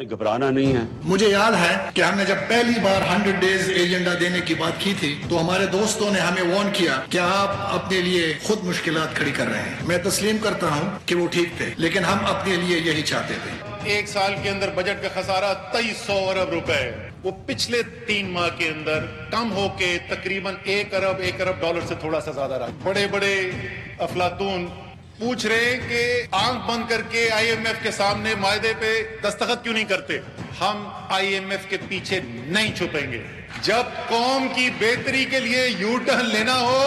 घबराना नहीं है। मुझे याद है कि हमने जब पहली बार 100 डेज एजेंडा देने की बात की थी तो हमारे दोस्तों ने हमें वार्न किया कि आप अपने लिए खुद मुश्किलात खड़ी कर रहे हैं। मैं तस्लीम करता हूं कि वो ठीक थे, लेकिन हम अपने लिए यही चाहते थे। एक साल के अंदर बजट का खसारा 2300 अरब रुपए, वो पिछले 3 माह के अंदर कम होके तकरीबन 1 अरब डॉलर से थोड़ा सा ज्यादा रहा। बड़े बड़े अफलातून पूछ रहे कि आंख बंद करके IMF के सामने मायदे पे दस्तखत क्यों नहीं करते। हम IMF के पीछे नहीं छुपेंगे। जब कौम की बेहतरी के लिए यू टर्न लेना हो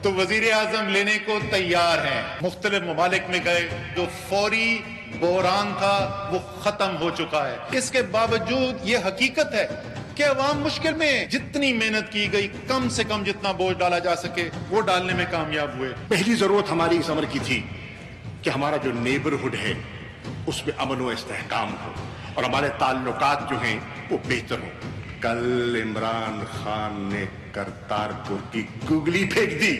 तो वजीर आजम लेने को तैयार हैं। मुख्तलिफ ममालिक में गए, जो फौरी बहरान था वो खत्म हो चुका है। इसके बावजूद ये हकीकत है कि अवाम मुश्किल में, जितनी मेहनत की गई कम से कम जितना बोझ डाला जा सके वो डालने में कामयाब हुए। पहली जरूरत हमारी इस अमर की थी कि हमारा जो नेबरहुड है उसमें अमन व इस्तेहकाम हो और हमारे ताल्लुकात जो हैं वो बेहतर हो। कल इमरान खान ने करतारपुर की गुगली फेंक दी।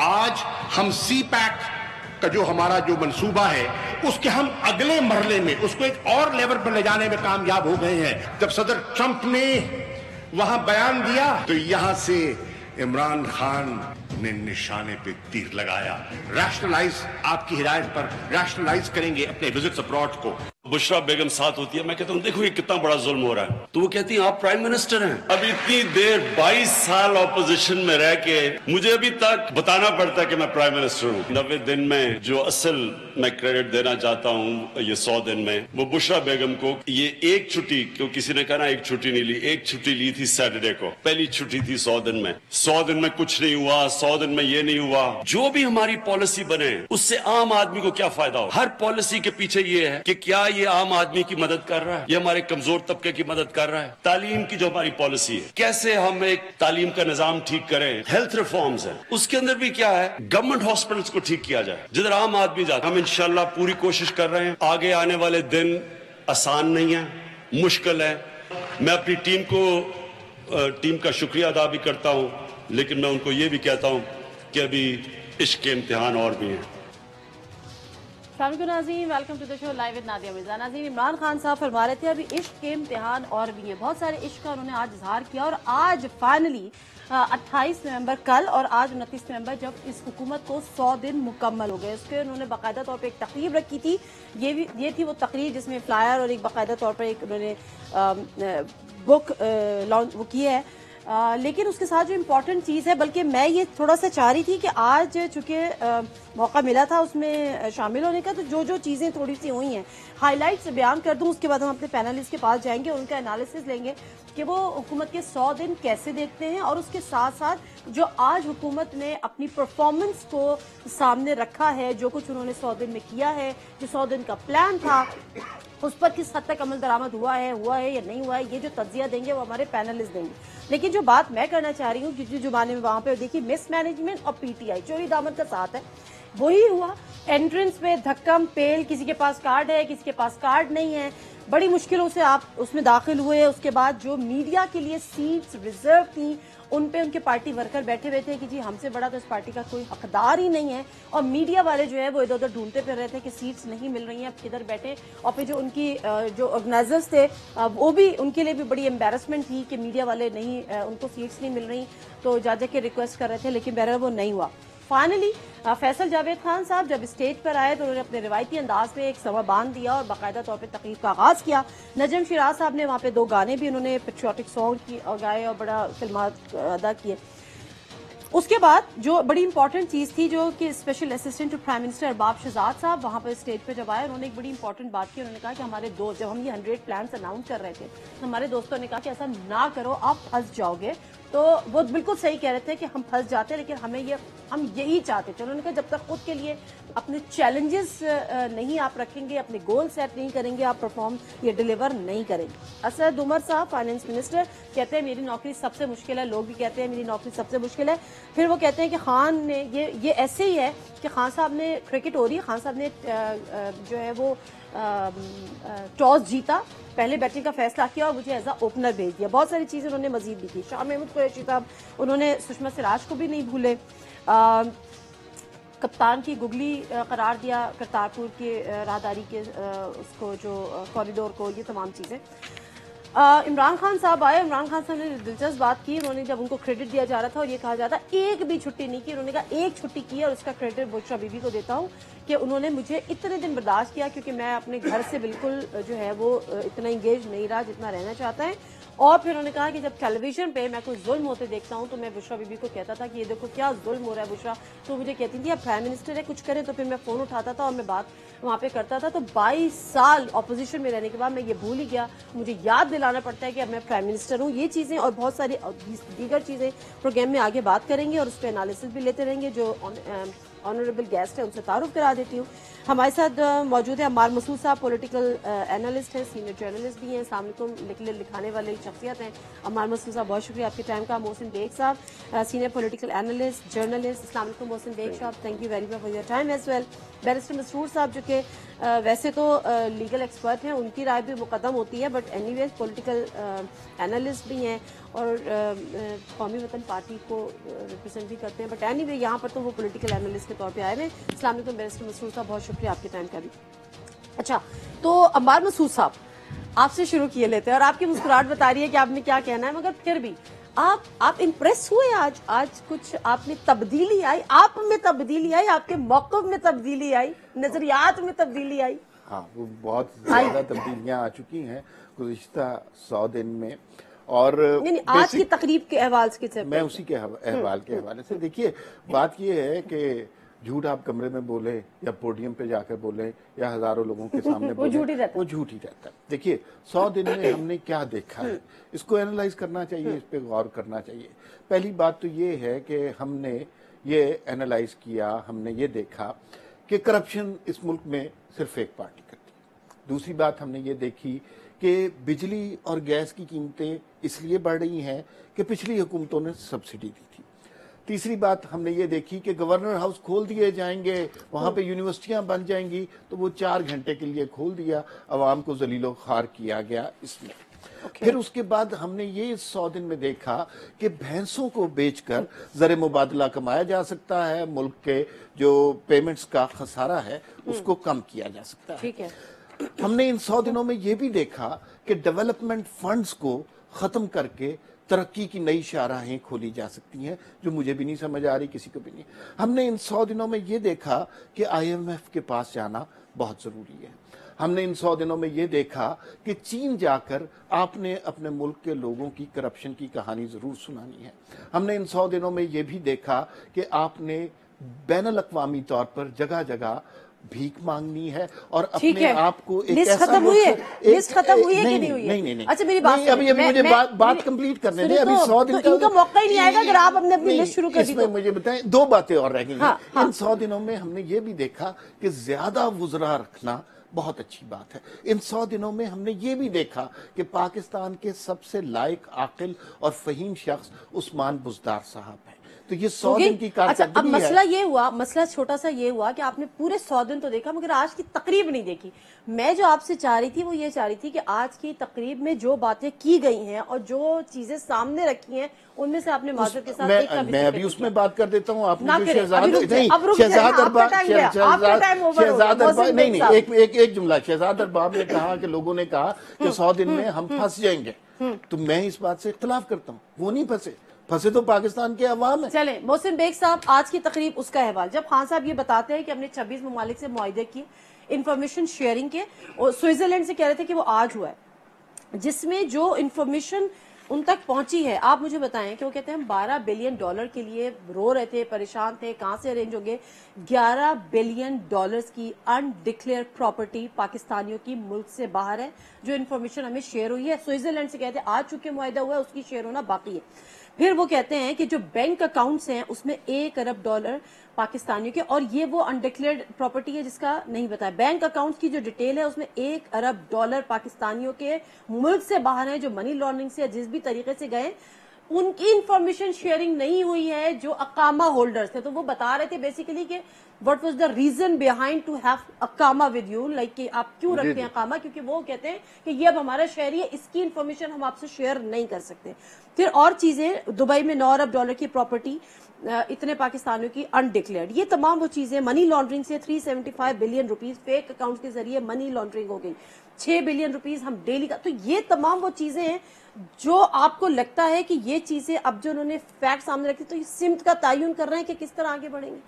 आज हम CPEC का जो हमारा जो मंसूबा है उसके हम अगले मरले में उसको एक और लेवल पर ले जाने में कामयाब हो गए हैं। जब सदर ट्रंप ने वहां बयान दिया तो यहां से इमरान खान ने निशाने पे तीर लगाया। रैशनलाइज, आपकी हिदायत पर रैशनलाइज करेंगे अपने विजिट्स अब्रॉड को। बुशरा बेगम साथ होती है, मैं कहता हूँ देखो ये कितना बड़ा जुल्म हो रहा है, तो वो कहती है आप प्राइम मिनिस्टर हैं। अब इतनी देर 22 साल ऑपोजिशन में रह के मुझे अभी तक बताना पड़ता है कि मैं प्राइम मिनिस्टर हूँ। 90 दिन में जो असल मैं क्रेडिट देना चाहता हूँ ये 100 दिन में, वो बुशरा बेगम को ये एक छुट्टी, क्यों किसी ने कहा ना एक छुट्टी नहीं ली, एक छुट्टी ली थी सैटरडे को, पहली छुट्टी थी 100 दिन में। 100 दिन में कुछ नहीं हुआ, 100 दिन में ये नहीं हुआ। जो भी हमारी पॉलिसी बने उससे आम आदमी को क्या फायदा हो। हर पॉलिसी के पीछे ये है कि क्या ये आम आदमी की मदद कर रहा है, ये हमारे कमजोर तबके की मदद कर रहा है। तालीम की जो हमारी पॉलिसी है, कैसे हम एक तालीम का निजाम ठीक करें, हेल्थ रिफॉर्म्स है, उसके अंदर भी क्या है गवर्नमेंट हॉस्पिटल्स को ठीक किया जाए जिधर आम आदमी जाता। हम इंशाल्लाह पूरी कोशिश कर रहे हैं। आगे आने वाले दिन आसान नहीं है, मुश्किल है। मैं अपनी टीम का शुक्रिया अदा भी करता हूं, लेकिन मैं उनको ये भी कहता हूं कि अभी इश्क के इम्तिहान और भी हैं। नाज़रीन, welcome to the show live with Nadia Mirza. नाज़रीन, इमरान खान साहब फरमा रहे थे अभी इश्क के इम्तिहान और भी हैं। बहुत सारे इश्क का उन्होंने आज इजहार किया और आज फाइनली 28 नवंबर कल और आज 29 नवंबर जब इस हुकूमत को 100 दिन मुकम्मल हो गए, उसके उन्होंने बाकायदा तौर पर एक तकरीब रखी थी। ये थी वो तकरीब जिसमें फ्लायर और एक बाकायदा तौर पर एक उन्होंने बुक लॉन्च वो की है। लेकिन उसके साथ जो इम्पोर्टेंट चीज़ है, बल्कि मैं ये थोड़ा सा चाह रही थी कि आज चूँकि मौका मिला था उसमें शामिल होने का, तो जो चीज़ें थोड़ी सी हुई हैं हाईलाइट्स बयान कर दूं। उसके बाद हम अपने पैनलिस्ट के पास जाएंगे और उनका एनालिसिस लेंगे कि वो हुकूमत के 100 दिन कैसे देखते हैं और उसके साथ साथ जो आज हुकूमत ने अपनी परफॉर्मेंस को सामने रखा है, जो कुछ उन्होंने 100 दिन में किया है, जो 100 दिन का प्लान था उस पर किस हद तक अमल दरामद हुआ है या नहीं हुआ है, ये जो तज्जिया देंगे वो हमारे पैनलिस्ट देंगे। लेकिन जो बात मैं करना चाह रही हूँ, जिस जुबान में वहाँ पे देखिए मिस मैनेजमेंट और PTI चोरी दामन का साथ है, वही हुआ। एंट्रेंस पे धक्कम पेल, किसी के पास कार्ड है, किसी के पास कार्ड नहीं है, बड़ी मुश्किलों से आप उसमें दाखिल हुए। उसके बाद जो मीडिया के लिए सीट्स रिजर्व थी उन पे उनके पार्टी वर्कर बैठे हुए थे कि जी हमसे बड़ा तो इस पार्टी का कोई हकदार ही नहीं है, और मीडिया वाले जो है वो इधर उधर ढूंढते फिर रहे थे कि सीट्स नहीं मिल रही हैं, अब किधर बैठे। और फिर जो उनकी जो ऑर्गेनाइजर्स थे वो भी, उनके लिए भी बड़ी एम्बेरसमेंट थी कि मीडिया वाले नहीं, उनको सीट्स नहीं मिल रही, तो जा के रिक्वेस्ट कर रहे थे, लेकिन बहरहाल वो नहीं हुआ। फाइनली फैसल जावेद खान साहब जब स्टेज पर आए तो उन्होंने अपने रिवायती अंदाज में एक समा बांध दिया और बाकायदा तौर पे तकरीर का आगाज किया। नजम शिराज साहब ने वहाँ पे 2 गाने भी उन्होंने पेट्रियोटिक सॉन्ग गाए और बड़ा फिल्मात अदा किए। उसके बाद जो बड़ी इंपॉर्टेंट चीज़ थी, जो कि special assistant to prime minister Arbab Shahzad sahab वहाँ पर स्टेज पे जब आए, उन्होंने एक बड़ी इंपॉर्टेंट बात की। उन्होंने कहा कि हमारे दोस्त, जब हम ये 100 प्लान्स अनाउंस कर रहे थे तो हमारे दोस्तों ने कहा कि ऐसा ना करो, आप फंस जाओगे। तो वो बिल्कुल सही कह रहे थे कि हम फंस जाते हैं, लेकिन हम यही चाहते थे। उन्होंने कहा जब तक खुद के लिए अपने चैलेंजेस नहीं आप रखेंगे, अपने गोल सेट नहीं करेंगे, आप परफॉर्म ये डिलीवर नहीं करेंगे। असद उमर साहब फाइनेंस मिनिस्टर कहते हैं मेरी नौकरी सबसे मुश्किल है, लोग भी कहते हैं मेरी नौकरी सबसे मुश्किल है। फिर वो कहते हैं कि खान ने ये ऐसे ही है कि खान साहब ने, क्रिकेट हो रही है, खान साहब ने जो है वो टॉस जीता, पहले बैटिंग का फैसला किया और मुझे एज अ ओपनर भेज दिया। बहुत सारी चीज़ें उन्होंने मजीद भी की। शाह महमूद कुरैशी साहब, उन्होंने सुषमा सिराज को भी नहीं भूले। कप्तान की गुगली करार दिया करतारपुर के राहदारी के उसको जो कॉरिडोर को, ये तमाम चीज़ें। इमरान खान साहब आए, इमरान खान साहब ने दिलचस्प बात की, उन्होंने जब उनको क्रेडिट दिया जा रहा था और ये कहा जाता एक भी छुट्टी नहीं की, उन्होंने कहा एक छुट्टी की और उसका क्रेडिट बुशरा बीबी को देता हूँ कि उन्होंने मुझे इतने दिन बर्दाश्त किया क्योंकि मैं अपने घर से बिल्कुल जो है वो इतना इंगेज नहीं रहा जितना रहना चाहता है। और फिर उन्होंने कहा कि जब टेलीविजन पे मैं कोई जुल्म होते देखता हूँ तो मैं बुशरा बीबी को कहता था कि ये देखो क्या जुल्म हो रहा है बुशरा, तो मुझे कहती थी आप प्राइम मिनिस्टर है कुछ करें, तो फिर मैं फोन उठाता था और मैं बात वहाँ पे करता था। तो 22 साल ऑपोजिशन में रहने के बाद मैं ये भूल ही गया, मुझे याद दिलाना पड़ता है कि अब मैं प्राइम मिनिस्टर हूँ। ये चीज़ें और बहुत सारी दीगर चीज़ें प्रोग्राम में आगे बात करेंगे और उस पर एनालिसिस भी लेते रहेंगे। जो ऑनरेबल गेस्ट है उनसे तारुफ करा देती हूँ। हमारे साथ मौजूद है अम्मार मसूद साहब, पॉलिटिकल एनालिस्ट हैं, सीनियर जर्नलिस्ट भी हैं, सामने लिखाने वाले शख्सियत हैं। अम्मार मसूद साहब बहुत शुक्रिया आपके टाइम का। Mohsin Baig sahab senior political analyst journalist, अस्सलाम वालेकुम Mohsin Baig sahab, thank you very much for your time as well. Barrister Masroor sahab जो कि वैसे तो लीगल एक्सपर्ट हैं, उनकी राय भी मुकदम होती है, बट एनीवेज पॉलिटिकल एनालिस्ट भी हैं और कौमी वतन पार्टी को रिप्रेजेंट भी करते हैं, बट एनीवे यहाँ पर तो वो पॉलिटिकल एनालिस्ट के तौर पे आए हैं। अस्सलाम वालेकुम बैरिस्टर मसरूर साहब, बहुत शुक्रिया आपके टाइम का भी। अच्छा, तो अम्मार मसूद साहब आपसे शुरू किए लेते हैं और आपकी मुस्कुराहट बता रही है कि आपने क्या कहना है, मगर फिर भी आप इम्प्रेस हुए आज कुछ आपने तब्दीली आई, आप में तब्दीली आई, आपके मौक़िफ़ में तब्दीली आई, नजरियात में तब्दीली आई? हाँ, वो बहुत ज़्यादा तब्दीलियाँ आ चुकी हैं गुज़िश्ता 100 दिन में। और नहीं, आज की तकरीब के अहवाल से मैं उसी के अहवाल के हवाले से, देखिए बात ये है कि झूठ आप कमरे में बोले या पोडियम पे जाकर बोले या हजारों लोगों के सामने बोले, वो झूठ ही रहता है। देखिए 100 दिन में हमने क्या देखा है, इसको एनालाइज करना चाहिए, इस पे गौर करना चाहिए। पहली बात तो ये है कि हमने ये एनालाइज किया, हमने ये देखा कि करप्शन इस मुल्क में सिर्फ एक पार्टी करती है। दूसरी बात हमने ये देखी कि बिजली और गैस की कीमतें इसलिए बढ़ रही हैं कि पिछली हुकूमतों ने सब्सिडी दी थी। तीसरी बात हमने ये देखी कि गवर्नर हाउस खोल दिए जाएंगे, वहां पे यूनिवर्सिटियां बन जाएंगी, तो वो 4 घंटे के लिए खोल दिया, अवाम को जलीलो खार किया गया इसमें। फिर उसके बाद हमने ये 100 दिन में देखा कि भैंसों को बेचकर ज़र मुबादला कमाया जा सकता है, मुल्क के जो पेमेंट्स का खसारा है उसको कम किया जा सकता है। ठीक है। हमने इन 100 दिनों में ये भी देखा कि डेवलपमेंट फंड्स को खत्म करके तरक्की की नई शाहराहें खोली जा सकती हैं, जो मुझे भी नहीं समझ आ रही, किसी को भी नहीं। हमने इन 100 दिनों में ये देखा कि IMF के पास जाना बहुत जरूरी है। हमने इन 100 दिनों में ये देखा कि चीन जाकर आपने अपने मुल्क के लोगों की करप्शन की कहानी जरूर सुनानी है। हमने इन 100 दिनों में ये भी देखा कि आपने बैनुल अक़वामी तौर पर जगह जगह भीख मांगनी है और अपने आप को एक लिस्ट ऐसा खत्म हुई है, लिस्ट खत्म हुई है कि नहीं हुई है? नहीं। अच्छा मेरी बात नहीं, अभी मुझे बात कंप्लीट करने दें। अभी 100 दिन तो इनका मौका ही नहीं आएगा अगर आप अपनी लिस्ट शुरू कर दी तो। मुझे बताएं, 2 बातें और रह गई हैं। इन 100 दिनों में हमने ये भी देखा कि ज्यादा वुज़रा रखना बहुत अच्छी बात है। इन 100 दिनों में हमने ये भी देखा कि पाकिस्तान के सबसे लायक, आकिल और फहीम शख्स उस्मान बुज़दार साहब हैं। तो ये 100 दिन की कारकर्दगी है। अच्छा, अब मसला ये हुआ, मसला छोटा सा ये हुआ कि आपने पूरे 100 दिन तो देखा मगर आज की तकरीब नहीं देखी। मैं जो आपसे चाह रही थी वो ये चाह रही थी कि आज की तकरीब में जो बातें की गई हैं और जो चीजें सामने रखी हैं उनमें से आपने माजरत के साथ मैं अभी उसमें बात कर देता हूँ। आपने नहीं, एक जुमला शहजाद अरबाब ने कहा कि लोगों ने कहा कि 100 दिन में हम फंस जाएंगे, तो मैं इस बात से इख्तलाफ करता हूँ। वो नहीं फंसे तो पाकिस्तान के अवाम है। चले मोहसिन बेग साहब, आज की तकरीब उसका अहवाल, जब खान साहब ये बताते हैं कि हमने 26 ममालिक से मुआहदे किए इंफॉर्मेशन शेयरिंग के, और स्विट्जरलैंड से कह रहे थे कि वो आज हुआ है, जिसमें जो इंफॉर्मेशन उन तक पहुंची है, आप मुझे बताएं कि वो कहते हैं हम $12 बिलियन के लिए रो रहे थे, परेशान थे, कहां से अरेंज होंगे। $11 बिलियन की अनडिक्लेयर प्रॉपर्टी पाकिस्तानियों की मुल्क से बाहर है, जो इन्फॉर्मेशन हमें शेयर हुई है। स्विट्जरलैंड से कहते हैं आज चुके मुआहदा हुआ है, उसकी शेयर होना बाकी है। फिर वो कहते हैं कि जो बैंक अकाउंट्स हैं उसमें $1 अरब पाकिस्तानियों के, और ये वो अनडिक्लेयर्ड प्रॉपर्टी है जिसका नहीं बताया। बैंक अकाउंट्स की जो डिटेल है उसमें $1 अरब पाकिस्तानियों के मुल्क से बाहर है, जो मनी लॉन्ड्रिंग से जिस भी तरीके से गए, उनकी इंफॉर्मेशन शेयरिंग नहीं हुई है जो अकामा होल्डर्स थे। तो वो बता रहे थे बेसिकली कि what was the reason behind to have अकामा विद यू, लाइक कि आप क्यों रखते हैं अकामा, क्योंकि वो कहते हैं कि ये अब हमारा शहरी है, इसकी इंफॉर्मेशन हम आपसे शेयर नहीं कर सकते। फिर और चीजें, दुबई में $9 अरब की प्रॉपर्टी, इतने पाकिस्तानियों की अनडिक्लेयर्ड, ये तमाम वो चीजें, मनी लॉन्ड्रिंग से 375 बिलियन रुपीस फेक अकाउंट के जरिए मनी लॉन्ड्रिंग हो गई, 6 बिलियन रुपीस हम डेली का, तो ये तमाम वो चीजें हैं जो आपको लगता है कि ये चीजें अब जो उन्होंने फैक्ट सामने रखी तो ये सिमत का तयन कर रहे हैं कि किस तरह आगे बढ़ेंगे?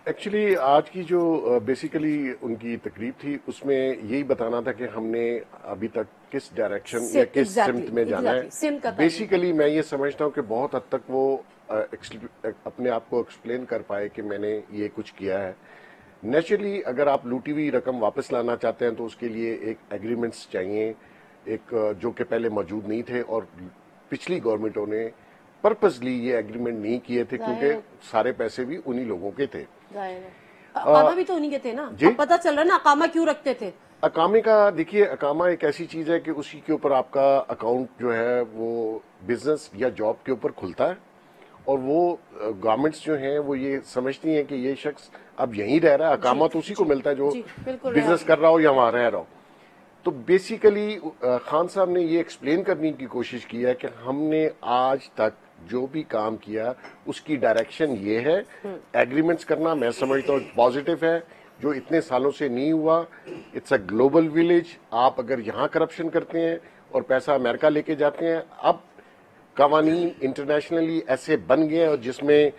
एक्चुअली आज की जो बेसिकली उनकी तकरीब थी उसमें यही बताना था कि हमने अभी तक किस डायरेक्शन या किस सिमत में जाना है। बेसिकली मैं ये समझता हूँ कि बहुत हद तक वो अपने आप को एक्सप्लेन कर पाए कि मैंने ये कुछ किया है। नेचुरली अगर आप लूटी हुई रकम वापस लाना चाहते हैं तो उसके लिए एक एग्रीमेंट्स चाहिए, एक जो कि पहले मौजूद नहीं थे, और पिछली गवर्नमेंटों ने पर्पसली ये एग्रीमेंट नहीं किए थे क्योंकि सारे पैसे भी उन्हीं लोगों के थे। अकामा भी तो उन्हीं के थे ना, अब पता चल रहा है ना अकामा क्यों रखते थे। अकामे का देखिए, अकामा एक ऐसी चीज है कि उसी के ऊपर आपका अकाउंट जो है वो बिजनेस या जॉब के ऊपर खुलता है, और वो गवर्नमेंट्स जो हैं वो ये समझती हैं कि ये शख्स अब यहीं रह रहा है, अकामा तो उसी को मिलता है जो बिजनेस कर रहा हो या वहां रह रहा हो। तो बेसिकली खान साहब ने ये एक्सप्लेन करने की कोशिश की है कि हमने आज तक जो भी काम किया उसकी डायरेक्शन ये है। एग्रीमेंट्स करना मैं समझता हूँ पॉजिटिव है, जो इतने सालों से नहीं हुआ। It's a global village. आप अगर यहाँ करप्शन करते हैं और पैसा अमेरिका लेके जाते हैं, अब कवानीन इंटरनेशनली ऐसे बन गए और जिसमें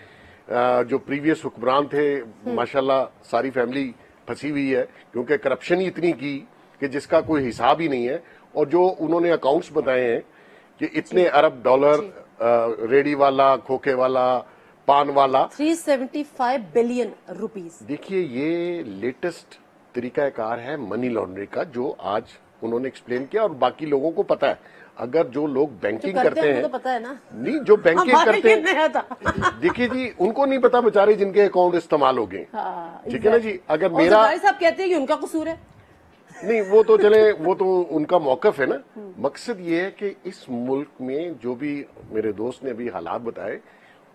जो प्रीवियस हुक्मरान थे माशाल्लाह सारी फैमिली फंसी हुई है, क्योंकि करप्शन ही इतनी की कि जिसका कोई हिसाब ही नहीं है। और जो उन्होंने अकाउंट्स बताए हैं कि इतने अरब डॉलर रेडी वाला, खोखे वाला, पान वाला, 375 बिलियन रुपीस। देखिए ये लेटेस्ट तरीकाकार है मनी लॉन्ड्रिंग का, जो आज उन्होंने एक्सप्लेन किया और बाकी लोगों को पता है। अगर जो लोग बैंकिंग करते हैं, तो पता है ना, नहीं जो बैंकिंग करते हैं, देखिए जी उनको नहीं पता बेचारे जिनके अकाउंट इस्तेमाल हो गए, ठीक है ना जी। अगर मेरा साहब कहते हैं कि उनका कसूर है, नहीं वो तो चले, वो तो उनका मौकफ है ना। मकसद ये है कि इस मुल्क में जो भी मेरे दोस्त ने अभी हालात बताए,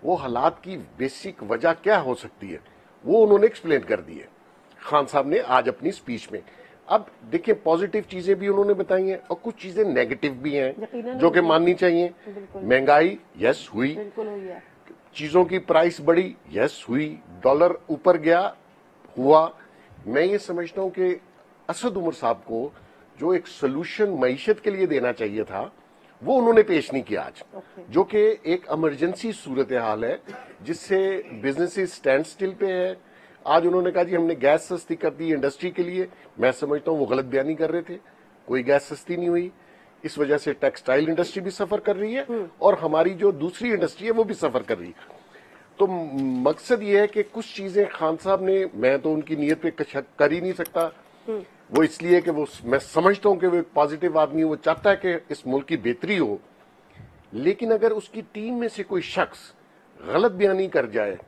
वो हालात की बेसिक वजह क्या हो सकती है वो उन्होंने एक्सप्लेन कर दी है खान साहब ने आज अपनी स्पीच में। अब देखिए पॉजिटिव चीजें भी उन्होंने बताई हैं और कुछ चीजें नेगेटिव भी हैं जो कि माननी चाहिए। महंगाई यस हुई, चीजों की प्राइस बढ़ी यस हुई, डॉलर ऊपर गया हुआ। मैं ये समझता हूं कि असद उमर साहब को जो एक सोल्यूशन मईशत के लिए देना चाहिए था वो उन्होंने पेश नहीं किया आज, जो कि एक इमरजेंसी सूरत हाल है जिससे बिजनेसेस स्टैंड स्टिल पे है। आज उन्होंने कहा जी हमने गैस सस्ती कर दी इंडस्ट्री के लिए, मैं समझता हूं वो गलत बयानी कर रहे थे, कोई गैस सस्ती नहीं हुई। इस वजह से टेक्सटाइल इंडस्ट्री भी सफर कर रही है और हमारी जो दूसरी इंडस्ट्री है वो भी सफर कर रही है। तो मकसद ये है कि कुछ चीजें खान साहब ने, मैं तो उनकी नीयत पे शक कर ही नहीं सकता, वो इसलिए कि वो, मैं समझता हूं कि वो एक पॉजिटिव आदमी, वो चाहता है कि इस मुल्क की बेहतरी हो। लेकिन अगर उसकी टीम में से कोई शख्स गलत बयानी कर जाए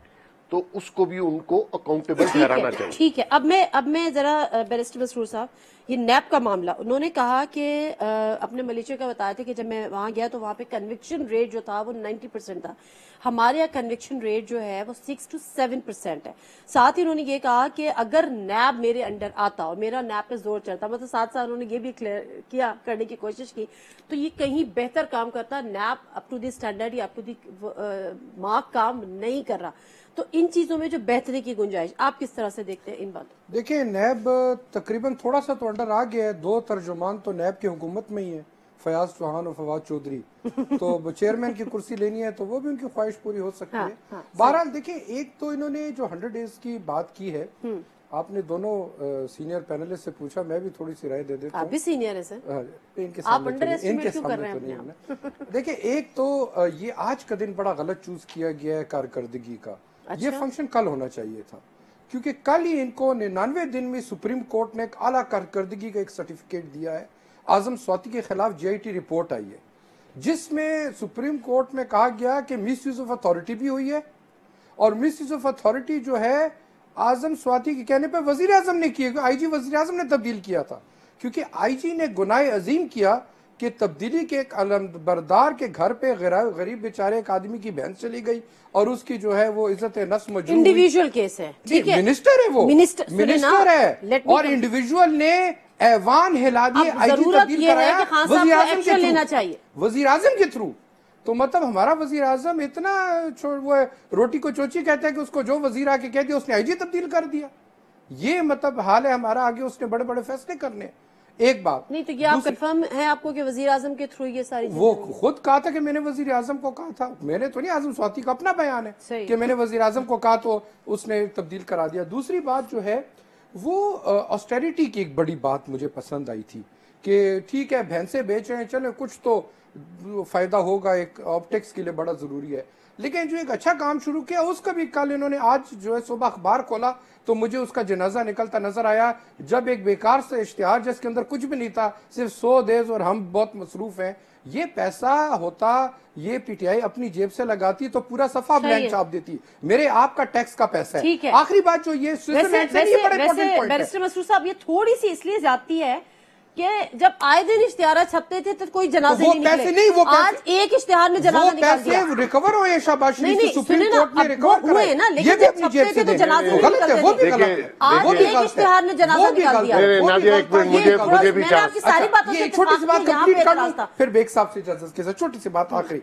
तो उसको भी उनको अकाउंटेबल ठहराना चाहिए। ठीक है, अब मैं जरा बैरिस्टर मसरूर साहब, ये नैप का मामला, उन्होंने कहा कि अपने मलेशिया का बताया था कि जब मैं वहां गया तो वहां पे कन्विक्शन रेट जो था वो 90% था। हमारे यहाँ कन्विक्शन रेट जो है वो 6 to 7% है। साथ ही उन्होंने ये कहा कि अगर नैब मेरे अंडर आता और मेरा नैब पे जोर चलता, मतलब साथ साथ उन्होंने ये भी क्लियर किया करने की कोशिश की, तो ये कहीं बेहतर काम करता। नैब अप टू दी स्टैंडर्ड या अप टू दी मार्क काम नहीं कर रहा। तो इन चीजों में जो बेहतरी की गुंजाइश, आप किस तरह से देखते हैं इन बातों? देखिए नैब तकरीबन थोड़ा सा तो अंडर आ गया है, 2 तर्जुमान तो नैब की हुकूमत में ही है, फयाज चौहान और फवाद चौधरी। तो चेयरमैन की कुर्सी लेनी है तो वो भी उनकी ख्वाहिश पूरी हो सकती है। बहरहाल देखिए, एक तो इन्होंने जो 100 डेज की बात की है, आपने दोनों सीनियर पैनलिस्ट से पूछा, मैं भी थोड़ी सी राय दे देता हूं। आप भी सीनियर है सर, इनके सामने तो नहीं है। देखिए एक तो ये आज का दिन बड़ा गलत चूज किया गया है कारकर्दगी का। ये फंक्शन कल होना चाहिए था, क्योंकि कल ही इनको 99 दिन में सुप्रीम कोर्ट ने एक आला कारकर्दगी का एक सर्टिफिकेट दिया है। आजम स्वाति के खिलाफ जीआईटी रिपोर्ट आई है जिसमें सुप्रीम कोर्ट में कहा गया कि मिसयूज ऑफ अथॉरिटी भी हुई है, और मिसयूज ऑफ अथॉरिटी जो है आजम स्वाति के कहने पर वजीर आजम ने किया, आईजी वजीर आजम ने तब्दील किया था, क्योंकि आईजी ने गुनाह अजीम किया कि तब्दीली के एक अलमबरदार के घर पे गरीब बेचारे एक आदमी की बहन चली गई और उसकी जो है वो इज्जत नफ्स मजरूह, इंडिविजुअल केस है, ठीक है, मिनिस्टर है, वो मिनिस्टर है, और इंडिविजुअल ने ऐवान हिला दिए, आईजी तब्दील कराया वजीर आजम के थ्रू, वजीर आजम के थ्रू। تو مطلب ہمارا وزیر اعظم اتنا وہ روٹی کو چوچی کہتا ہے کہ اس کو جو وزیر آ کے کہہ دیا اس نے آئی جی تبدیل کر دیا. یہ مطلب حال ہے ہمارا. آگے اس نے بڑے بڑے فیصلے کرنے. ایک بات نہیں تو یہ آپ کنفرم ہے آپ کو کہ وزیر اعظم کے تھرو یہ ساری وہ خود کہا تھا کہ میں نے وزیر اعظم کو کہا تھا. میں نے تو نہیں, اعظم سواتی کا اپنا بیان ہے کہ میں نے وزیر اعظم کو کہا تو اس نے تبدیل کرا دیا. دوسری بات جو ہے وہ آسٹیریٹی کی ایک بڑی بات مجھے پسند آئی تھی کہ ٹھیک ہے بھینسیں بیچ رہے ہیں, چلیں کچھ تو فائدہ ہوگا, ایک آپٹکس کے لیے بڑا ضروری ہے, لیکن جو ایک اچھا کام شروع کیا اس کا بھی کل انہوں نے آج جو ہے صبح اخبار کھولا تو مجھے اس کا جنازہ نکلتا نظر آیا, جب ایک بیکار سے اشتہار جس کے اندر کچھ بھی نہیں تھا, صرف 100 دیز اور ہم بہت مصروف ہیں, یہ پیسہ ہوتا یہ پی ٹی آئی اپنی جیب سے لگاتی تو پورا صفحہ بلینک چھاپ دیتی. میرے آپ کا ٹیکس کا پیسہ ہے. آخری بات جو یہ سوئٹزرلینڈ سے یہ بڑا امپورٹنٹ پوائنٹ ہے. بیرسٹر مسرور صاحب, یہ تھوڑی سی اس لیے زیادتی ہے کہ جب آئے دن اشتہارات چھپتے تھے تو کوئی جنازے نہیں نکلے. آج ایک اشتہار میں جنازہ نکال دیا. وہ پیسے ریکور ہوئے شہباز شریف سے سپریم کورٹ نے ریکور کرائے نا, لیکن جب چھپتے تھے تو جنازے نہیں نکلتے تھے. آج ایک اشتہار میں جنازہ نکال دیا. میں نے آپ کی ساری باتوں سے چھوٹی سی بات کمپلیٹ کر لوں پھر بیگ صاحب سے اجازت کے ساتھ چھوٹی سی بات آخری.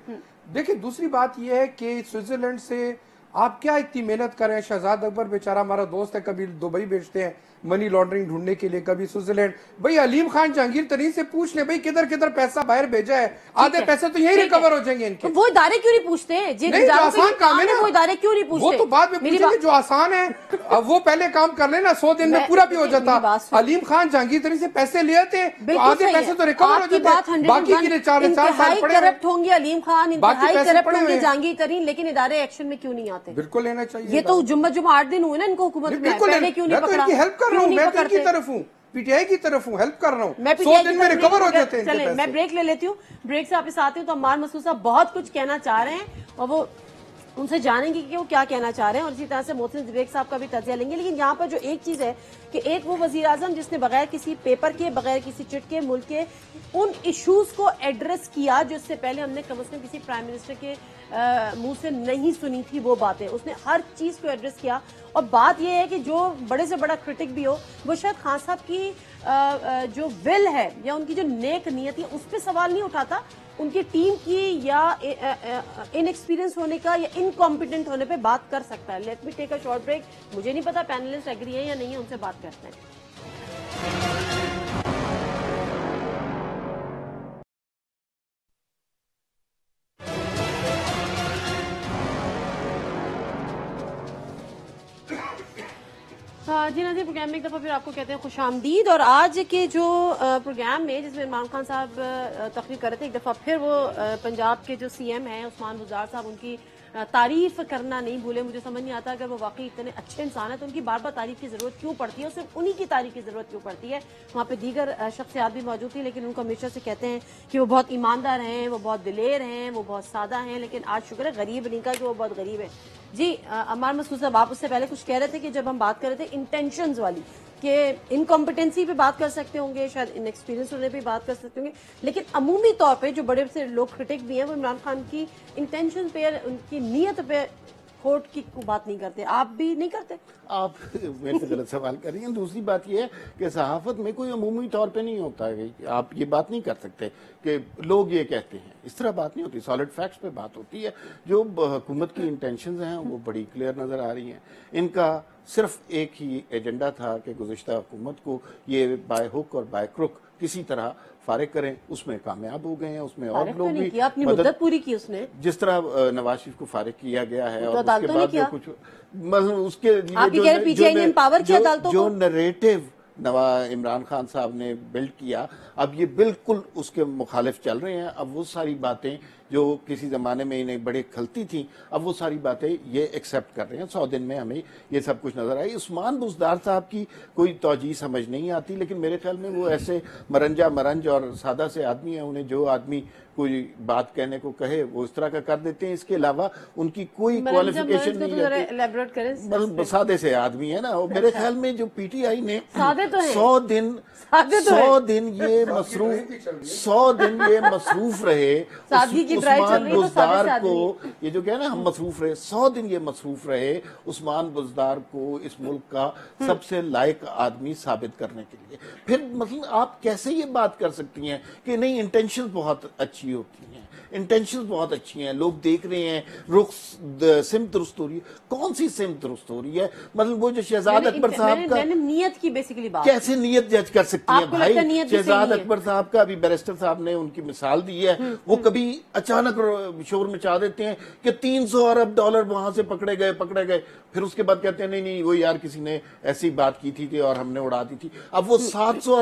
دیکھیں دوسری بات یہ ہے کہ سوئٹزرلینڈ سے آپ کیا اتنی محنت کر رہے ہیں. شہزاد اکبر بیچارہ ہمارا دوست ہے, کبھی دبئی بیچتے ہیں منی لانڈرنگ ڈھونڈنے کے لیے, کبھی سوئٹزرلینڈ. بھئی علیم خان جہانگیر ترین سے پوچھ لیں بھئی کدھر کدھر پیسہ باہر بھیجا ہے, آدھے پیسے تو یہی ریکور ہو جائیں گے ان کے. وہ ادارے کیوں نہیں پوچھتے نہیں جو آسان کام ہے نا, وہ ادارے کیوں نہیں پوچھتے, وہ تو بعد میں پوچھیں گے. جو آسان ہے وہ پہلے کام کر لینا, 100 دن میں پورا بھی ہو جاتا. علیم خان جہانگیر ترین سے پیسے لیے تھے تو آدھے پیسے تو ریکور ہو جاتے, باقی کے لیے 4 سال پڑے کرپٹ ہوں گے علیم خان, انتہائی کرپٹ ہوں گے جہانگیر ترین, لیکن ادارے ایکشن میں کیوں نہیں آتے؟ بالکل لینا چاہیے. یہ تو جمعہ 8 دن ہوئے نا ان کو حکومت میں, پہلے کیوں نہیں پکڑا؟ میں تو ان کی ہیلپ کر رہا ہوں, میں تو ان کی طرف ہوں, پی ٹی آئی کی طرف ہوں, ہیلپ کر رہا ہوں. 100 دن میں ریکور ہو جاتے ہیں. چلیں میں بریک لے لیتی ہوں, بریک سے واپس آتے ہیں تو عمار مسعود صاحب بہت کچھ کہنا چاہ رہے ہیں اور وہ ان سے جانیں گے کہ وہ کیا کہنا چاہ رہے ہیں, اور اسی طرح سے محسن زبیک صاحب کا بھی تجزیہ لیں گے. لیکن یہاں پر جو ایک چیز ہے کہ ایک وہ وزیر اعظم جس نے بغیر کسی پیپر کے, بغیر کسی چٹ کے ملک کے ان ایشوز کو ایڈریس کیا جو اس سے پہلے ہم نے کم از کم کسی پرائم منسٹر کے منہ سے نہیں سنی تھی. وہ باتیں اس نے ہر چیز کو ایڈریس کیا. اور بات یہ ہے کہ جو بڑے سے بڑا کرٹک بھی ہو وہ شاید خان صاحب کی جو ول ہے یا ان کی جو نیک نیت ہے اس پہ سوال نہیں اٹھاتا, ان کی ٹیم کی یا ان ایکسپیرینس ہونے کا یا انکمپیٹنٹ ہونے پہ بات کر سکتا ہے. Let me take a short break. مجھے نہیں پتا پینلسٹ ایگری ہے یا نہیں ہے, ان سے بات کرتے ہیں. جی ناظرین, پروگرام میں ایک دفعہ پھر آپ کو کہتے ہیں خوش آمدید. اور آج کے جو پروگرام میں جس میں عمران خان صاحب تقریر کر رہے تھے, ایک دفعہ پھر وہ پنجاب کے جو سی ایم ہیں عثمان بزدار صاحب, ان کی تعریف کرنا نہیں بھولے. مجھے سمجھ نہیں آتا اگر وہ واقعی اتنے اچھے انسان ہیں تو ان کی بار بار تعریف کی ضرورت کیوں پڑتی ہے, اور صرف انہی کی تعریف کی ضرورت کیوں پڑتی ہے. وہاں پہ دیگر شخصیات بھی موجود تھی لیکن ان کو ہمیشہ سے کہتے ہیں کہ وہ بہت ایماندار ہیں, وہ بہت دلیر ہیں, وہ بہت سادہ ہیں. لیکن آج شکر ہے غریب نہیں کہا کہ وہ بہت غریب ہے. جی عمار مسعود صاحب, آپ اس سے پہلے کچھ کہہ رہے تھے کہ جب ہم بات کر رہے تھے انٹینشنز والی کہ انکمپیٹنسی پہ بات کر سکتے ہوں گے, شاید ان ایکسپیرینس ہونے پہ بات کر سکتے ہوں گے, لیکن عمومی طور پہ جو بڑے سے لوگ کرٹک بھی ہیں وہ عمران خان کی انٹینشن پہ, ان کی نیت پہ کھوٹ کی بات نہیں کرتے. آپ بھی نہیں کرتے؟ آپ میرے سے غلط سوال کر رہی ہیں. دوسری بات یہ ہے کہ صحافت میں کوئی عمومی طور پہ نہیں ہوتا ہے. آپ یہ بات نہیں کر سکتے کہ لوگ یہ کہتے ہیں, اس طرح بات نہیں ہوتی. سالڈ فیکٹس پہ بات ہوتی ہے. جو حکومت کی انٹینشنز ہیں وہ بڑی کلیئر نظر آ رہی ہیں. ان کا صرف ایک ہی ایجنڈا تھا کہ گزشتہ حکومت کو یہ بائی ہک اور بائی کروک کسی طرح فارغ کریں. اس میں کامیاب ہو گئے ہیں, اس میں اور لوگ بھی اپنی مدت پوری کی اس نے, جس طرح نواز شریف کو فارغ کیا گیا ہے. اور اس کے بعد جو کچھ اس کے جو نریٹو عمران خان صاحب نے بلڈ کیا, اب یہ بالکل اس کے مخالف چل رہے ہیں. اب وہ ساری باتیں جو کسی زمانے میں انہیں بڑے کھلتی تھیں, اب وہ ساری باتیں یہ ایکسیپٹ کر رہے ہیں. 100 دن میں ہمیں یہ سب کچھ نظر آئی. عثمان بزدار صاحب کی کوئی توجیہ سمجھ نہیں آتی, لیکن میرے خیال میں وہ ایسے مرنج اور سادہ سے آدمی ہیں. انہیں جو آدمی کوئی بات کہنے کو کہے وہ اس طرح کا کر دیتے ہیں. اس کے علاوہ ان کی کوئی کوالیفیکیشن نہیں رہتی. سادے سے آدمی ہے نا. میرے خیال میں جو پی ٹی آئی نے 100 دن یہ مصروف رہے, عثمان بزدار کو یہ جو کہنا ہم مصروف رہے 100 دن یہ مصروف رہے عثمان بزدار کو اس ملک کا سب سے لائق آدمی ثابت کرنے کے لیے. پھر مثلا آپ کیسے یہ بات کر سکتی ہیں کہ نہیں انٹینشن بہت اچھی ہوتی ہیں, انٹینشنز بہت اچھی ہیں, لوگ دیکھ رہے ہیں رخ سمت درست ہو رہی ہے. کون سی سمت درست ہو رہی ہے؟ مطلب وہ جو شہزاد اکبر صاحب کا نیت کی بیسیکلی بات کیسے نیت جج کر سکتی ہیں بھائی؟ شہزاد اکبر صاحب کا ابھی بیرسٹر صاحب نے ان کی مثال دی ہے, وہ کبھی اچانک شور مچا دیتے ہیں کہ 300 ارب ڈالر وہاں سے پکڑے گئے, پھر اس کے بعد کہتے ہیں نہیں وہ یار کسی نے ایسی بات کی تھی اور ہم نے اڑا دی تھی. اب وہ 700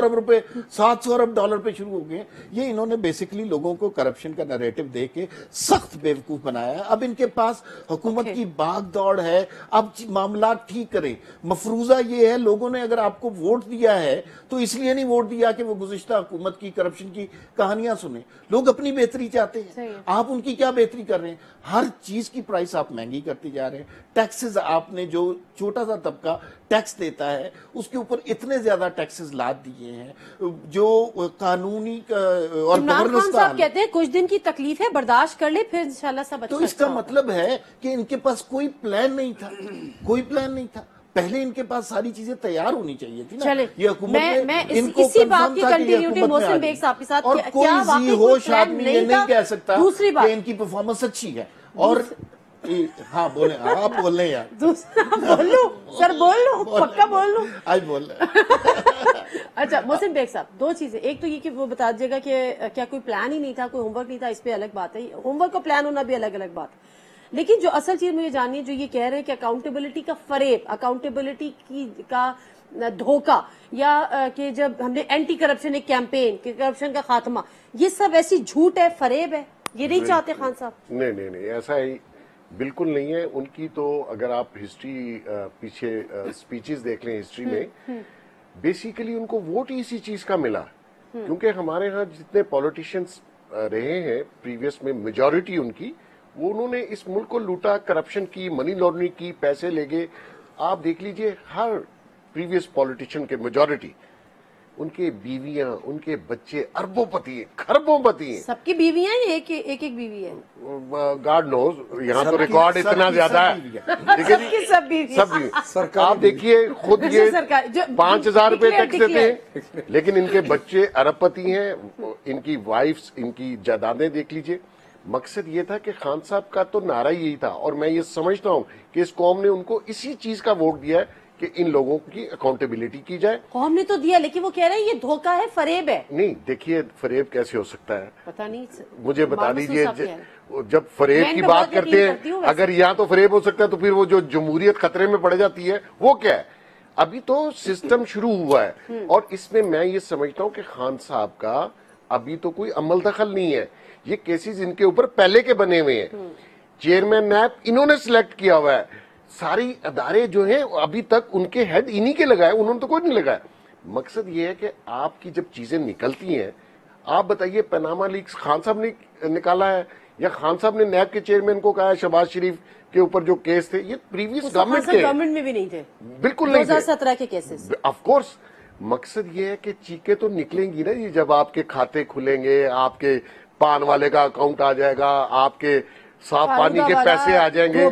ارب ڈالر پہ شروع ہو گئے. یہ انہوں نے بیسیکلی لوگوں کو کرپشن کا نیریٹو دے کے سخت بیوقوف بنایا ہے. اب ان کے پاس حکومت کی بھاگ دوڑ ہے, اب معاملات ٹھیک کریں. مفروضہ یہ ہے لوگوں نے اگر آپ کو ووٹ دیا ہے تو اس لیے نہیں ووٹ دیا کہ وہ گزشتہ حکومت کی کرپشن کی کہانیاں سنیں. لوگ اپنی بہتری چاہتے ہیں, آپ ان کی کیا بہتری کر رہے ہیں؟ ہر چیز کی پرائس آپ مہنگی کرتے جا رہے ہیں. ٹیکسز آپ نے جو چھوٹا سا طبقہ ٹیکس دیتا ہے اس کے اوپر اتنے زیادہ ٹیکسز لاد دیے ہیں جو قانونی اور عمران خان صاحب کہتے ہیں کچھ دن کی تکلیف ہے برداشت کر لے پھر انشاءاللہ سب اچھا. تو اس کا مطلب ہے کہ ان کے پاس کوئی پلان نہیں تھا. پہلے ان کے پاس ساری چیزیں تیار ہونی چاہیے تھی نا. یہ حکومت میں اسی بات کی کنٹینیوٹی محسن بیگ صاحب کے ساتھ, اور کوئی ذی ہوش آدمی یہ نہیں کہہ سکتا کہ ان کی پرفارمنس اچھی ہے. اور ہاں بولیں, آپ بول رہے ہیں بول لوں سر, بول لوں پکا بول لوں آج بول رہے. اچھا محسن بیگ صاحب, دو چیزیں, ایک تو یہ کہ وہ بتا دیجیے گا کہ کیا کوئی پلان ہی نہیں تھا, کوئی ہوم ورک نہیں تھا, اس پہ الگ بات ہے, ہوم ورک کا پلان ہونا بھی الگ بات ہے. لیکن جو اصل چیز مجھے جاننی ہے, جو یہ کہہ رہے ہیں کہ اکاؤنٹیبلٹی کا فریب, اکاؤنٹیبلٹی کا دھوکہ, یا کہ جب ہم نے اینٹی کرپشن ایک کیمپین کہ کرپشن کا خاتمہ, یہ سب ایسی جھوٹ ہے, فریب ہے, یہ نہیں چاہتے خان صاحب؟ نہیں ایسا ہی بالکل نہیں ہے. ان کی تو اگر آپ ہسٹری پیچھے سپیچز دیکھ لیں ہسٹری میں, بیسیکلی ان کو ووٹ ہی اسی چیز کا ملا, کیونکہ ہمارے ہاں جتنے پولیٹیشنز رہے ہیں پریویس میں میجورٹی ان کی, وہ انہوں نے اس ملک کو لوٹا, کرپشن کی, منی لانڈرنگ کی, پیسے لے گئے. آپ دیکھ لیجئے ہر پریویس پولیٹیشین کے میجورٹی, ان کے بیویاں, ان کے بچے اربوں پتی ہیں, خربوں پتی ہیں. سب کی بیویاں ہیں, ایک بیوی ہے, گاڈ نوز, یہاں تو ریکارڈ اتنا زیادہ ہے. سب آپ دیکھیے خود یہ 5,000 روپے ٹیکس دیتے ہیں, لیکن ان کے بچے ارب پتی ہیں, ان کی وائفز, ان کی جائیدادیں دیکھ لیجئے. مقصد یہ تھا کہ خان صاحب کا تو نعرہ یہی تھا, اور میں یہ سمجھتا ہوں کہ اس قوم نے ان کو اسی چیز کا ووٹ دیا ہے کہ ان لوگوں کی اکاؤنٹیبلٹی کی جائے. قوم نے تو دیا, لیکن وہ کہہ رہے ہیں یہ دھوکہ ہے, فریب ہے. نہیں دیکھیے فریب کیسے ہو سکتا ہے, پتہ نہیں, مجھے بتا دیجئے. جب فریب کی بات کرتے ہیں, اگر یہاں تو فریب ہو سکتا ہے تو پھر وہ جو جمہوریت خطرے میں پڑ جاتی ہے وہ کیا ہے؟ ابھی تو سسٹم شروع ہوا ہے, اور اس میں میں یہ سمجھتا ہوں کہ خان صاحب کا ابھی تو کوئی عمل دخل نہیں ہے. یہ کیسز ان کے اوپر پہلے کے بنے ہوئے ہیں. چیئرمین نیب انہوں نے سلیکٹ کیا ہوا ہے. ساری ادارے جو ہیں ابھی تک ان کے ہیڈ انہی کے لگائے, انہوں نے تو کوئی نہیں لگایا. مقصد یہ ہے کہ آپ کی جب چیزیں نکلتی ہیں, آپ بتائیے پاناما لیکس خان صاحب نے نکالا ہے یا خان صاحب نے نیب کے چیئرمین کو کہا ہے شہباز شریف کے اوپر جو کیس تھے یہ پریویس گورنمنٹ میں بھی نہیں تھے, بالکل نہیں تھے, 2017 کے کیسز. Of course. مقصد یہ ہے کہ چیخیں تو نکلیں گی نا یہ جب آپ کے کھاتے کھلیں گے, آپ کے پان والے کا اکاؤنٹ آ جائے گا, آپ کے صاف پانی کے پیسے آ جائیں گے,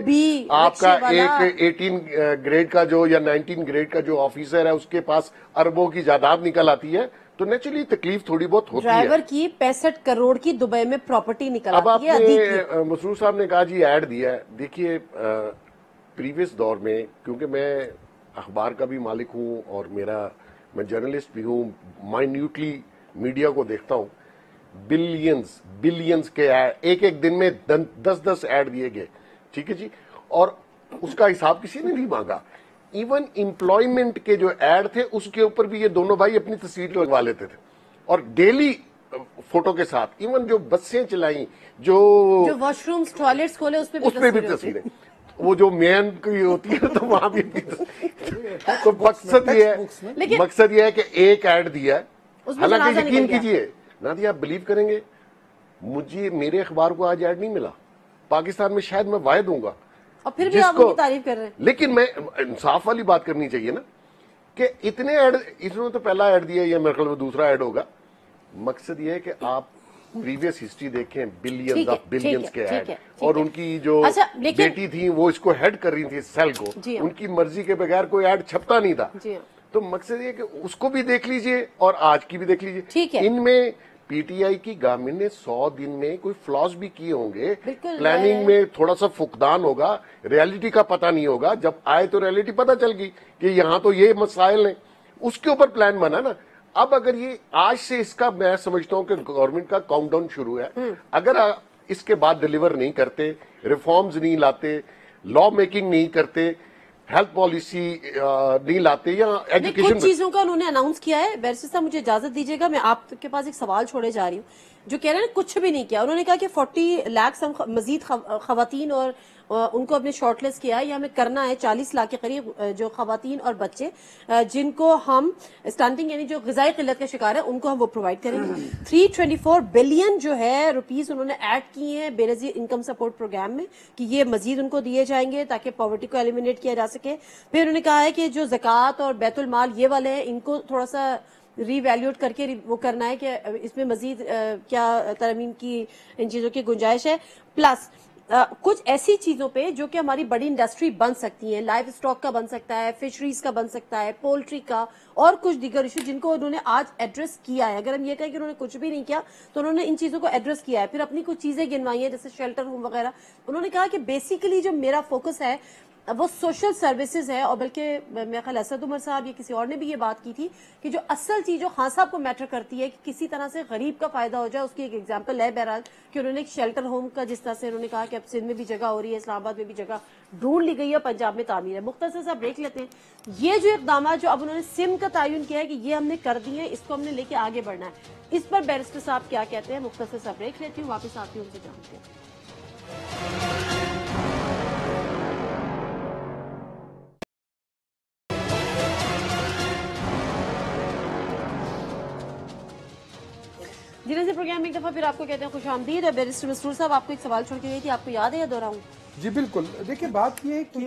آپ کا ایک 18 گریڈ کا جو یا 19 گریڈ کا جو آفیسر ہے اس کے پاس اربوں کی جائیداد نکل آتی ہے, تو نیچرلی تکلیف تھوڑی بہت ہوتی ہے. ڈرائیور کی 65 کروڑ کی دبئی میں پراپرٹی نکل آتی ہے. اب آپ نے مسرور صاحب نے کہا جی ایڈ دیا ہے. دیکھیے پریویس دور میں, کیونکہ میں اخبار کا بھی مالک ہوں اور میں جرنلسٹ بھی ہوں, مائنیوٹلی میڈیا کو دیکھتا ہوں, بلینز کے ایک دن میں 10 ایڈ دیے گئے, ٹھیک ہے جی, اور اس کا حساب کسی نے نہیں مانگا. ایون امپلائمنٹ کے جو ایڈ تھے اس کے اوپر بھی یہ دونوں بھائی اپنی تصویر لگوا لیتے تھے, اور ڈیلی فوٹو کے ساتھ. ایون جو بسیں چلائیں, جو واش رومز ٹوائلٹس کھولے, اس پہ بھی تصویریں. وہ جو مین کی ہوتی ہے تو وہاں بھی. تو مقصد یہ ہے کہ ایک ایڈ دیا ہے. حالانکہ یقین کیجیے نادیہ, آپ بلیو کریں گے, میرے اخبار کو آج ایڈ نہیں ملا. پاکستان میں شاید میں واحد ہوں گا, اور پھر بھی آپ ان کی تعریف کر رہے ہیں. لیکن میں انصاف والی بات کرنی چاہیے نا کہ اتنے ایڈ, اس نے تو پہلا ایڈ دیا یا میرے خیال میں دوسرا ایڈ ہوگا. مقصد یہ ہے کہ آپ प्रीवियस हिस्ट्री देखें, ठीक बिलियंस है, ऑफ बिलियंस ठीक के है, ऐड, ठीक है। और उनकी जो अच्छा, लेकिन- बेटी थी वो इसको हेड कर रही थी सेल को, जी हाँ। उनकी मर्जी के बगैर कोई ऐड छपता नहीं था। जी हाँ। तो मकसद ये कि उसको भी देख लीजिए और आज की भी देख लीजिए। ठीक है। इनमें पीटीआई की गवर्नमेंट ने 100 दिन में कोई फ्लॉज भी किए होंगे, बिल्कुल, प्लानिंग में थोड़ा सा फुकदान होगा, रियलिटी का पता नहीं होगा। जब आए तो रियलिटी पता चल गई कि यहाँ तो ये मसाइल हैं, उसके ऊपर प्लान बना ना। अब अगर ये आज से इसका मैं समझता हूँ कि गवर्नमेंट का काउंटडाउन शुरू है, अगर इसके बाद डिलीवर नहीं करते, रिफॉर्म्स नहीं लाते, लॉ मेकिंग नहीं करते, हेल्थ पॉलिसी नहीं लाते या नहीं, एजुकेशन कुछ चीजों का उन्होंने अनाउंस किया है। बैरिस्टर साहब मुझे इजाजत दीजिएगा, मैं आपके पास एक सवाल छोड़े जा रही हूँ। जो कह रहे हैं कुछ भी नहीं किया, उन्होंने कहा कि 40 लाख मजीद खवातीन और उनको अपने शॉर्टलिस्ट किया है, ये हमें करना है 40 लाख के करीब जो खवातीन और बच्चे जिनको हम स्टंटिंग यानी जो ग़िज़ाई किल्लत का शिकार है उनको हम वो प्रोवाइड करेंगे। 324 बिलियन जो है रुपीस उन्होंने ऐड किए हैं बेनज़ीर इनकम सपोर्ट प्रोग्राम में कि ये मजीद उनको दिए जाएंगे ताकि पॉवर्टी को एलिमिनेट किया जा सके। फिर उन्होंने कहा है कि जो ज़कात और बैतुल माल ये वाले हैं इनको थोड़ा सा रीवैल्यूएट करके वो करना है कि इसमें मजीद क्या तरमीम की इन चीजों की गुंजाइश है। प्लस कुछ ऐसी चीजों पे जो कि हमारी बड़ी इंडस्ट्री बन सकती है, लाइव स्टॉक का बन सकता है, फिशरीज का बन सकता है, पोल्ट्री का और कुछ दीगर इशू जिनको उन्होंने आज एड्रेस किया है। अगर हम ये कहें कि उन्होंने कुछ भी नहीं किया तो उन्होंने इन चीजों को एड्रेस किया है। फिर अपनी कुछ चीजें गिनवाई है जैसे शेल्टर होम वगैरह। उन्होंने कहा कि बेसिकली जो मेरा फोकस है वो सोशल सर्विसेज है, और बल्कि मेरे ख्याल असद उमर साहब या किसी और ने भी ये बात की थी कि जो असल चीज जो खान साहब को मैटर करती है कि किसी तरह से गरीब का फायदा हो जाए, उसकी एक एग्जांपल है बहरहाल कि उन्होंने एक शेल्टर होम का जिस तरह से उन्होंने कहा कि अब सिंध में भी जगह हो रही है, इस्लामाबाद में भी जगह ढूंढ ली गई है, पंजाब में तामीर है। मुख्तसर साहब देख लेते हैं ये जो इकदाम जो अब उन्होंने सिम का तयन किया है कि ये हमने कर दिए, इसको हमने लेके आगे बढ़ना है, इस पर बैरिस्टर साहब क्या कहते हैं। मुख्तसर साहब देख लेती हूँ, वापस आती हूँ उनसे जानते हैं। जी प्रोग्राम में एक दफा फिर आपको कहते हैं खुशामदीद। और बैरिस्टर मसरूर साहब आपको एक सवाल छोड़ के गई थी, आपको याद है या दोहराऊं? जी बिल्कुल। देखिए बात ये है कि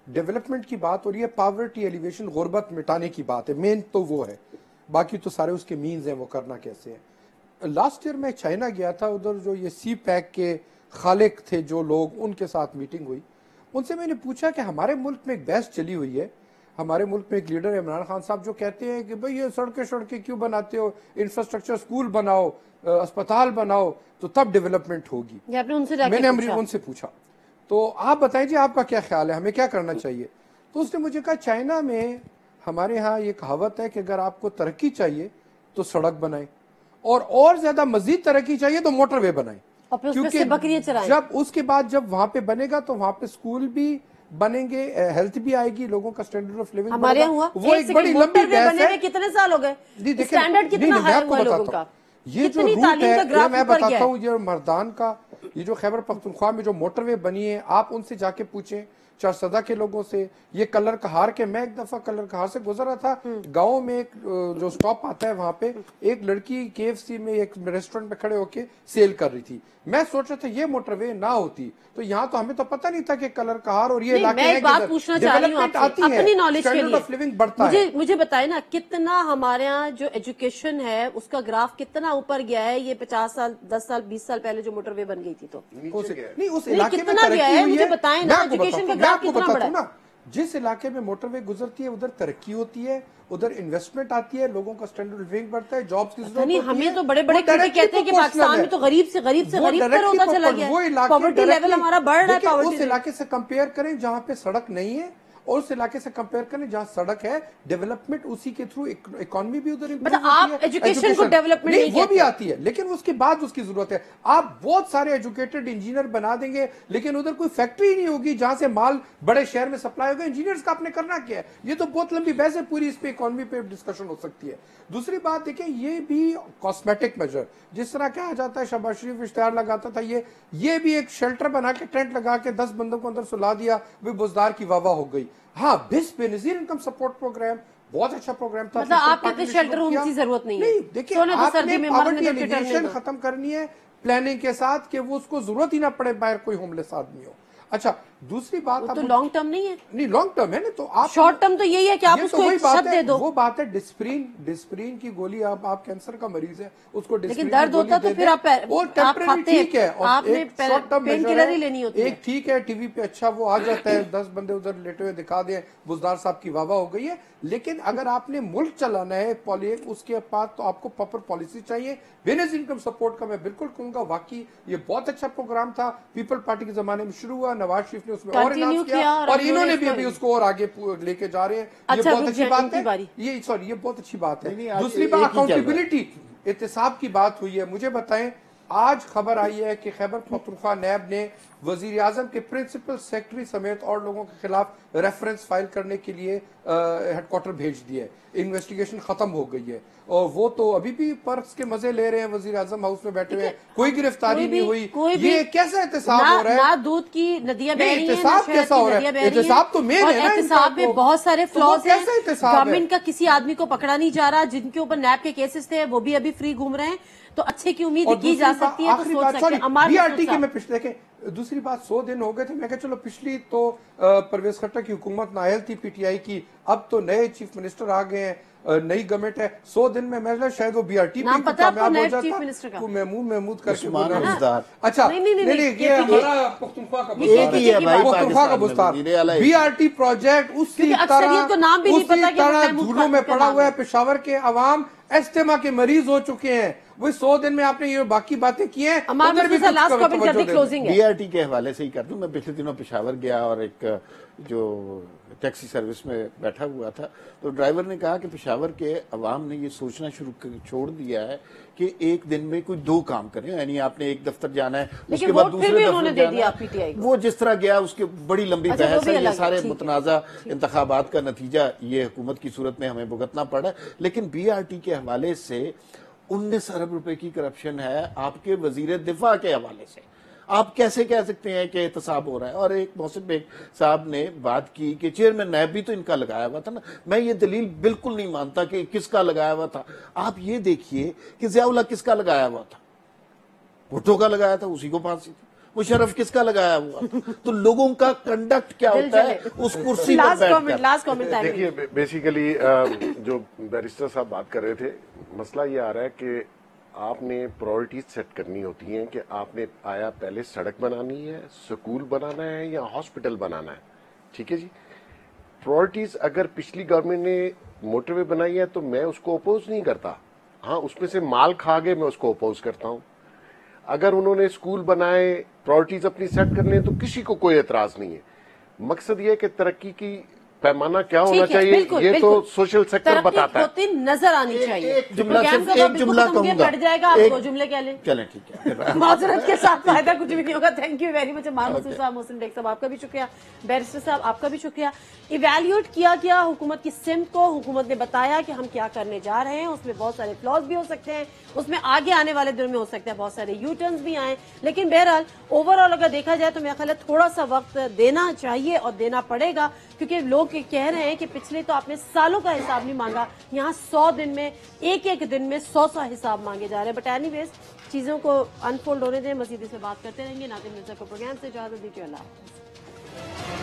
डेवलपमेंट की बात हो रही है, पावर्टी एलिवेशन गुर्बत मिटाने की बात है, मेन तो वो है, बाकी तो सारे उसके मीन्स हैं वो करना कैसे है। लास्ट ईयर मैं चाइना गया था, उधर जो ये सी पैक के खालिक थे जो लोग, उनके साथ मीटिंग हुई। उनसे मैंने पूछा कि हमारे मुल्क में एक बहस चली हुई है, हमारे मुल्क में एक लीडर इमरान खान साहब जो कहते हैं कि भाई ये सड़कें क्यों बनाते हो, इंफ्रास्ट्रक्चर स्कूल बनाओ, अस्पताल बनाओ तो तब डेवलपमेंट होगी। मैंने उनसे पूछा तो आप बताएं जी आपका क्या ख्याल है, हमें क्या करना चाहिए। तो उसने मुझे कहा चाइना में हमारे यहाँ ये कहावत है कि अगर आपको तरक्की चाहिए तो सड़क बनाए और ज्यादा मजीद तरक्की चाहिए तो मोटरवे बनाए, क्योंकि जब उसके बाद जब वहां पे बनेगा तो वहां पे स्कूल भी बनेंगे, हेल्थ भी आएगी, लोगों का स्टैंडर्ड ऑफ लिविंग हमारे हुआ। वो एक बड़ी लंबी बहस है। कितने साल हो गए, स्टैंडर्ड कितना हाई हुआ लोगों का, ये जो रूट है मैं बताता हूँ, ये मर्दान का ये जो खैबर पख्तूनख्वा में जो मोटरवे बनी है, आप उनसे जाके पूछें चारसदा के लोगों से। ये कलर कहार के, मैं एक दफा कलर कहार से गुजर रहा था, गांव में एक जो स्टॉप आता है वहां पे एक लड़की KFC में एक रेस्टोरेंट में खड़े होके सेल कर रही थी। मैं सोच रहा था ये मोटरवे ना होती तो यहाँ तो हमें तो पता नहीं था कि कलर कहार और ये इलाके हैं, बात पूछना चाह रही हूँ आपसे अपनी नॉलेज के लिए, ऑफ लिविंग बढ़ता है। मुझे बताए ना कितना हमारे यहाँ जो एजुकेशन है उसका ग्राफ कितना ऊपर गया है, ये 50 साल 10 साल 20 साल पहले जो मोटरवे बन गई थी तो नहीं उस इलाके में कितना गया है, मुझे बताएं ना एजुकेशन का ग्राफ कितना बड़ा है। जिस इलाके में मोटरवे गुजरती है उधर तरक्की होती है, उधर इन्वेस्टमेंट आती है, लोगों का स्टैंडर्ड ऑफ लिविंग बढ़ता है, जॉब्स की जरूरत नहीं, हमें तो बड़े बड़े क्रिटिक कहते हैं कि पाकिस्तान में तो गरीब से गरीब होता चला गया, पॉवर्टी लेवल हमारा बढ़ रहा है। उस इलाके से कंपेयर करें जहाँ पे सड़क नहीं है और उस इलाके से कंपेयर करें जहाँ सड़क है, डेवलपमेंट उसी के थ्रू इकोनॉमी भी उधर मतलब आप एजुकेशन को डेवलपमेंट नहीं वो भी आती है, लेकिन उसके बाद उसकी जरूरत है। आप बहुत सारे एजुकेटेड इंजीनियर बना देंगे लेकिन उधर कोई फैक्ट्री नहीं होगी जहां से माल बड़े शहर में सप्लाई होगा। इंजीनियर्स का आपने करना क्या है, ये तो बहुत लंबी बहस है, पूरी इस पे इकोनॉमी पे डिस्कशन हो सकती है। दूसरी बात देखिए, ये भी कॉस्मेटिक मेजर, जिस तरह कहा जाता है शहबाज शरीफ इश्तेहार लगाता था, ये भी एक शेल्टर बना के टेंट लगा के 10 बंदों को अंदर सुला दिया, वे बुजदार की वाह हो गई। हाँ, बेनज़ीर इनकम सपोर्ट प्रोग्राम बहुत अच्छा प्रोग्राम था। मतलब आप कहते शेल्टर होम की जरूरत नहीं है। नहीं, देखिए आपने पॉवर्टी एलिमिनेशन खत्म करनी है प्लानिंग के साथ कि वो उसको जरूरत ही ना पड़े बाहर कोई होमलेस आदमी हो। अच्छा, दूसरी बात तो लॉन्ग टर्म नहीं है, नहीं लॉन्ग टर्म है ना, तो आप शॉर्ट टर्म तो यही है कि आप उसको एक शब्द दे दो। वो बात है डिस्प्रिन की गोली, आप कैंसर का मरीज है उसको लेकिन दर्द होता तो फिर आप टेम्परेरी ठीक है, आपने पेन किलर ही लेनी होती है। एक ठीक है टीवी पे अच्छा वो आ जाता है, 10 बंदे उधर लेटे हुए दिखा दें, बुजदार साहब की वाह हो गई है, लेकिन अगर आपने मुल्क चलाना है उसके बाद तो आपको प्रॉपर पॉलिसी चाहिए। बेनेस इनकम सपोर्ट का मैं बिल्कुल कहूंगा वाकई ये बहुत अच्छा प्रोग्राम था, पीपल पार्टी के जमाने में शुरू हुआ, नवाज शरीफ ने उसमें और इनाम किया और इन्होंने भी अभी उसको और आगे लेके जा रहे हैं। ये बहुत अच्छी बात है, ये बहुत अच्छी बात है। दूसरी बात अकाउंटेबिलिटी, एहतसाब की बात हुई है। मुझे बताएं, आज खबर आई है कि खैबर पख्तूनख्वा नैब ने वजीर आजम के प्रिंसिपल सेक्रेटरी समेत और लोगों के खिलाफ रेफरेंस फाइल करने के लिए हेडक्वार्टर भेज दिए। इन्वेस्टिगेशन खत्म हो गई है और वो तो अभी भी पर्स के मजे ले रहे हैं, वजीर आजम हाउस में बैठे हुए, कोई गिरफ्तारी नहीं हुई। ये कैसा एहतसाब हो रहा है? ना दूध की नदियां बह रही हैं, एहतसाब कैसा हो रहा है? एहतसाब तो मेन है ना, एहतसाब में बहुत सारे फ्लॉज हैं। गवर्नमेंट का किसी आदमी को पकड़ा नहीं जा रहा, जिनके ऊपर नैब के केसेस थे वो भी अभी फ्री घूम रहे हैं, तो अच्छे की उम्मीद की जा सकती है। तो सोच सकते हैं बीआरटी के में पिछले देखें, दूसरी बात 100 दिन हो गए थे, मैं कहा चलो पिछली तो परवेज खट्टर की हुकूमत नायल थी पीटीआई की, अब तो नए चीफ मिनिस्टर आ गए हैं, नई गवर्नमेंट है। 100 दिन में मैं शायद वो बीआरटी नाम पता है कामयाब हो चीफ मिनिस्टर का? महमूद करके अच्छा ये हमारा पख्तूनख्वा का बुस्तार बीआरटी प्रोजेक्ट उसी तरह धूलों में पड़ा हुआ है। पेशावर के अवाम एस्टेमा के मरीज हो चुके हैं। वो 100 दिन में आपने ये बाकी बातें की हैं। बीआरटी के हवाले से ही कर दूं, मैं पिछले दिनों पेशावर गया और एक जो टैक्सी सर्विस में बैठा हुआ था, तो ड्राइवर ने कहा कि पेशावर के अवाम ने ये सोचना छोड़ दिया है कि एक दिन में कोई 2 काम करें, यानी आपने एक दफ्तर जाना है उसके बाद दूसरे दफ्तर जाना है। वो जिस तरह गया उसके बड़ी लंबी बहस है, ये सारे मुतनाज़ा इंतखाबात का नतीजा ये हुकूमत की सूरत में हमें भुगतना पड़ा। लेकिन बीआरटी के हवाले से 19 अरब रुपए की करप्शन है आपके वजीर दिफा के हवाले से। आप कैसे कह सकते हैं कि एहतसाब हो रहा है? और एक मोहसिन बेग साहब ने बात की कि चेयरमैन नैब भी तो इनका लगाया हुआ था ना। मैं ये दलील बिल्कुल नहीं मानता कि किसका लगाया हुआ था। आप ये देखिए कि ज़ियाउल्लाह किसका लगाया हुआ था, भुट्टो का लगाया था, उसी को फांसी थी। मुशर्रफ किसका लगाया हुआ? तो लोगों का कंडक्ट क्या होता है उस कुर्सी पर बैठकर। देखिए बेसिकली जो बैरिस्टर साहब बात कर रहे थे, मसला ये आ रहा है कि आपने प्रायोरिटीज सेट करनी होती हैं कि आपने आया पहले सड़क बनानी है, स्कूल बनाना है या हॉस्पिटल बनाना है। ठीक है जी, प्रायोरिटीज अगर पिछली गवर्नमेंट ने मोटरवे बनाई है तो मैं उसको अपोज नहीं करता, हाँ उसमें से माल खा गए मैं उसको अपोज करता हूं। अगर उन्होंने स्कूल बनाए, प्रायोरिटीज अपनी सेट कर लें तो किसी को कोई एतराज नहीं है। मकसद ये है कि तरक्की की पैमाना क्या होना चाहिए ये तो सोशल सेक्टर बताता है, होती नजर आनी चाहिए। एक जुमला कहूंगा, बढ़ जाएगा, आप 2 जुमले कह लें। चलें ठीक है, माजरत के साथ फायदा कुछ भी नहीं होगा। Thank you very much Mohsin साहब, मोहसिन बेग साहब आपका भी शुक्रिया, बैरिस्टर साहब आपका भी शुक्रिया। इवैल्यूएट किया गया हुकूमत की सिमत को, हुकूमत ने बताया कि हम क्या करने जा रहे हैं। उसमें बहुत सारे फ्लॉज भी हो सकते हैं, उसमें आगे आने वाले दिनों में हो सकता है बहुत सारे यू टर्न्स भी आए, लेकिन बहरहाल ओवरऑल अगर देखा जाए तो मेरा ख्याल है थोड़ा सा वक्त देना चाहिए और देना पड़ेगा, क्योंकि लोग कह रहे हैं कि पिछले तो आपने सालों का हिसाब नहीं मांगा, यहाँ 100 दिन में एक दिन में 100 हिसाब मांगे जा रहे हैं। बट एनीवेज चीजों को अनफोल्ड होने दें, मजीद से बात करते रहेंगे। नाज़िम मिर्जा को प्रोग्राम से इजाजत दीजिए, अल्लाह हाफ़िज़।